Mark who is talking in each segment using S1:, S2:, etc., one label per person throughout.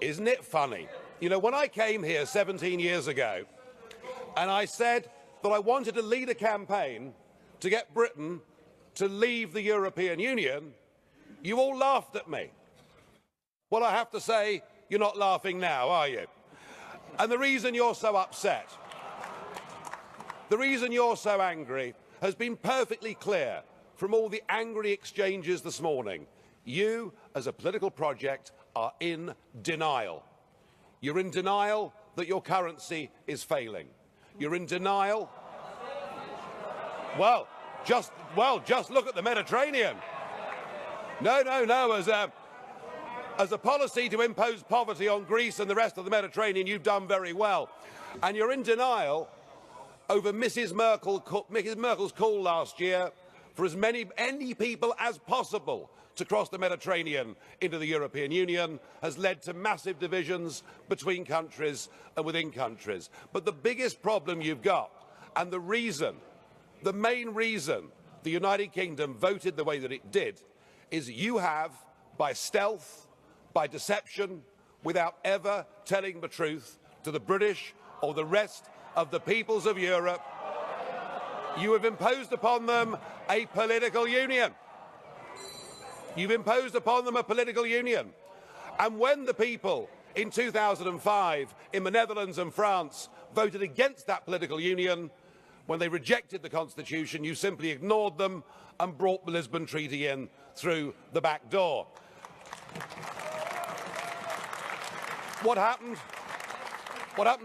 S1: Isn't it funny? You know, when I came here 17 years ago and I said that I wanted to lead a campaign to get Britain to leave the European Union, you all laughed at me. Well, I have to say, you're not laughing now, are you? And the reason you're so upset, the reason you're so angry, has been perfectly clear from all the angry exchanges this morning. You, as a political project, are in denial. You're in denial that your currency is failing. You're in denial. Well, just look at the Mediterranean. No. As a policy to impose poverty on Greece and the rest of the Mediterranean, you've done very well. And you're in denial over Mrs. Merkel's call last year for as many people as possible to cross the Mediterranean into the European Union has led to massive divisions between countries and within countries. But the biggest problem you've got, and the main reason the United Kingdom voted the way that it did, is you have, by stealth, by deception, without ever telling the truth to the British or the rest of the peoples of Europe, you have imposed upon them a political union. You've imposed upon them a political union. And when the people in 2005 in the Netherlands and France voted against that political union, when they rejected the Constitution, you simply ignored them and brought the Lisbon Treaty in through the back door. What happened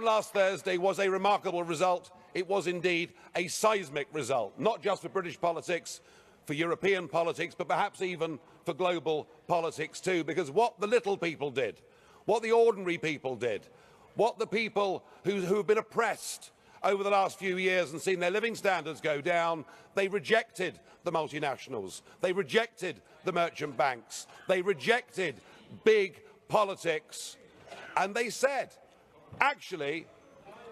S1: last Thursday was a remarkable result. It was indeed a seismic result, not just for British politics, for European politics, but perhaps even for global politics too, because what the little people did, what the ordinary people did, what the people who have been oppressed over the last few years and seen their living standards go down, they rejected the multinationals, they rejected the merchant banks, they rejected big politics, and they said, actually,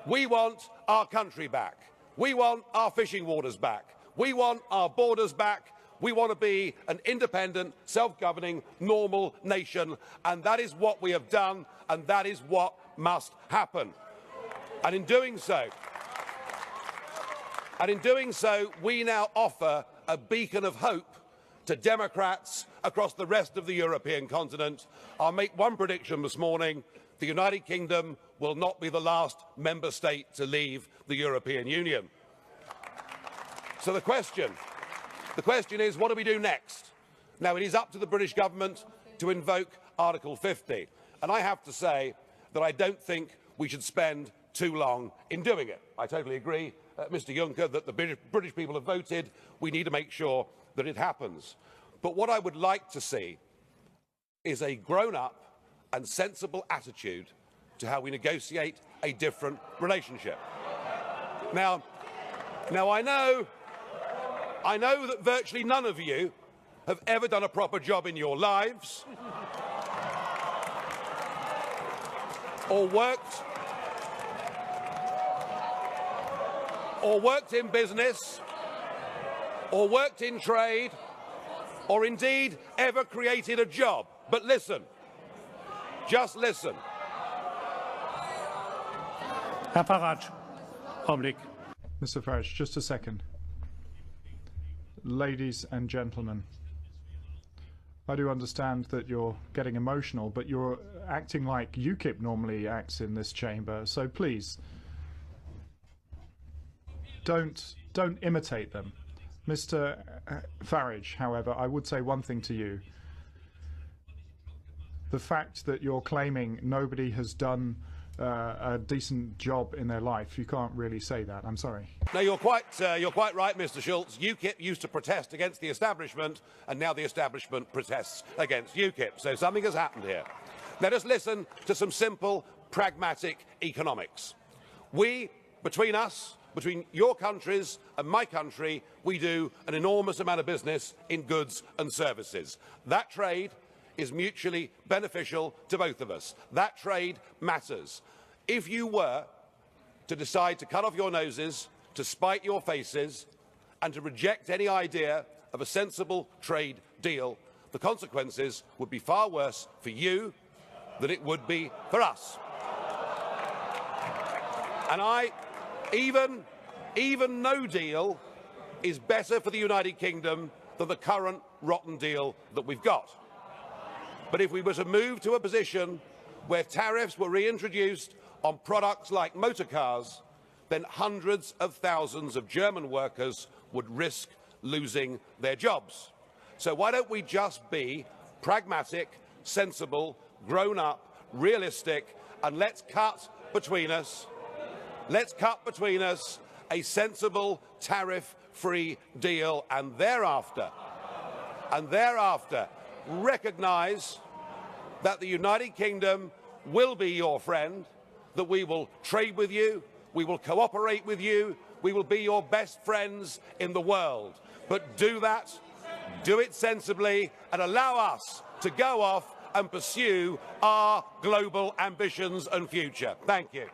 S1: we want our country back. We want our fishing waters back. We want our borders back. We want to be an independent, self-governing, normal nation. And that is what we have done, and that is what must happen. And in doing so, we now offer a beacon of hope to Democrats across the rest of the European continent. I'll make one prediction this morning. The United Kingdom will not be the last member state to leave the European Union. So the question is, what do we do next? Now, it is up to the British government to invoke Article 50. And I have to say that I don't think we should spend too long in doing it. I totally agree, Mr. Juncker, that the British people have voted. We need to make sure that it happens. But what I would like to see is a grown-up and sensible attitude to how we negotiate a different relationship. Now I know that virtually none of you have ever done a proper job in your lives, or worked in business, or worked in trade, or indeed ever created a job. But listen, just listen.
S2: Herr Farage, Augenblick.
S3: Mr. Farage, just a second. Ladies and gentlemen, I do understand that you're getting emotional, but you're acting like UKIP normally acts in this chamber, so please don't imitate them. Mr. Farage, however, I would say one thing to you. The fact that you're claiming nobody has done a decent job in their life, you can't really say that. I'm sorry.
S1: No, you're quite right, Mr. Schulz. UKIP used to protest against the establishment, and now the establishment protests against UKIP. So something has happened here. Let us listen to some simple, pragmatic economics. We, between us, between your countries and my country, we do an enormous amount of business in goods and services. That trade is mutually beneficial to both of us. That trade matters. If you were to decide to cut off your noses, to spite your faces, and to reject any idea of a sensible trade deal, the consequences would be far worse for you, than it would be for us. And even no deal is better for the United Kingdom than the current rotten deal that we've got. But if we were to move to a position where tariffs were reintroduced on products like motor cars, then hundreds of thousands of German workers would risk losing their jobs. So why don't we just be pragmatic, sensible, grown-up, realistic, and let's cut between us a sensible tariff-free deal, and thereafter recognise that the United Kingdom will be your friend, that we will trade with you, we will cooperate with you, we will be your best friends in the world. But do that, do it sensibly, and allow us to go off and pursue our global ambitions and future. Thank you.